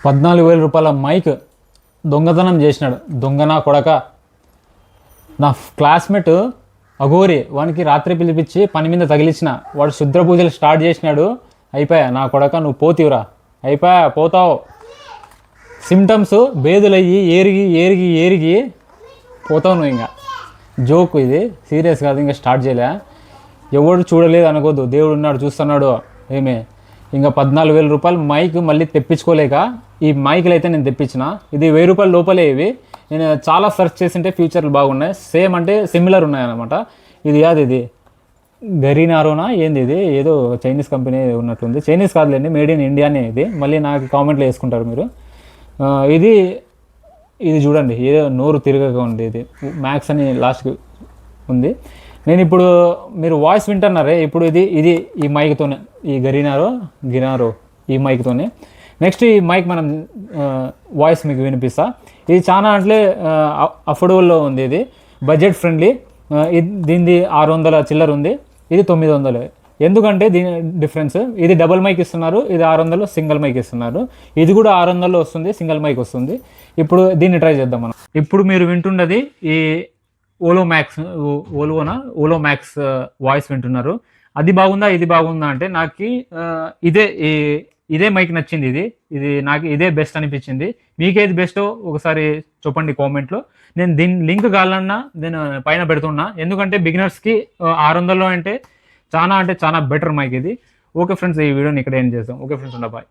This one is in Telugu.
14,000 రూపాయల మైక్ దొంగతనం చేసినాడు. దొంగ నా కొడక. నా క్లాస్మేట్ అఘోరి వానికి రాత్రి పిలిపించి పని మీద తగిలించిన. వాడు శుద్ర పూజలు స్టార్ట్ చేసినాడు. అయిపోయా నా కొడక, నువ్వు పోతీవురా, అయిపోయా పోతావు. సిమ్టమ్స్ బేదులయ్యి ఏరిగి ఏరిగి ఏరిగి పోతావు నువ్వు. ఇంకా జోక్ ఇది, సీరియస్ కాదు. ఇంకా స్టార్ట్ చేయలే. ఎవడు చూడలేదు అనుకోద్దు, దేవుడు ఉన్నాడు చూస్తున్నాడు. ఏమే ఇంకా 14,000 రూపాయలు మైక్ మళ్ళీ తెప్పించుకోలేక ఈ మైకులు అయితే నేను తెప్పించిన. ఇది 1,000 రూపాయల లోపలే. ఇవి నేను చాలా సెర్చ్ చేసింటే ఫీచర్లు బాగున్నాయి, సేమ్ అంటే సిమిలర్ ఉన్నాయన్నమాట. ఇది కాదు, ఇది గరీనారోనా ఏంది, ఇది ఏదో చైనీస్ కంపెనీ ఉన్నట్లుంది. చైనీస్ కాదులేండి, మేడ్ ఇన్ ఇండియానే ఇది. మళ్ళీ నాకు కామెంట్లో వేసుకుంటారు మీరు. ఇది ఇది చూడండి, ఏదో నోరు తిరగక ఉంది. ఇది మ్యాక్స్ అని లాస్ట్కి ఉంది. నేను ఇప్పుడు మీరు వాయిస్ వింటున్నారే, ఇప్పుడు ఇది ఇది ఈ మైక్తోనే, ఈ గినారో ఈ మైక్తోనే. నెక్స్ట్ ఈ మైక్ మనం వాయిస్ మీకు వినిపిస్తా. ఇది చాలా అంటే అఫోర్డబుల్లో ఉంది. ఇది బడ్జెట్ ఫ్రెండ్లీ. దీనిది 600 చిల్లర ఉంది, ఇది 900. ఎందుకంటే దీని డిఫరెన్స్, ఇది డబుల్ మైక్ ఇస్తున్నారు, ఇది 600 సింగిల్ మైక్ ఇస్తున్నారు. ఇది కూడా 600 వస్తుంది, సింగిల్ మైక్ వస్తుంది. ఇప్పుడు దీన్ని ట్రై చేద్దాం మనం. ఇప్పుడు మీరు వింటున్నది ఈ ఓలో మ్యాక్స్ వాయిస్ వింటున్నారు. అది బాగుందా ఇది బాగుందా అంటే నాకు ఇదే మైక్ నచ్చింది. ఇది నాకు ఇదే బెస్ట్ అనిపించింది. మీకేది బెస్టో ఒకసారి చెప్పండి కామెంట్లో. నేను దీని లింక్ కావాలన్నా నేను పైన పెడుతున్నా. ఎందుకంటే బిగినర్స్కి 600 అంటే చాలా బెటర్ మైక్ ఇది. ఓకే ఫ్రెండ్స్, ఈ వీడియోని ఇక్కడ ఏం చేద్దాం. Okay friends, bye.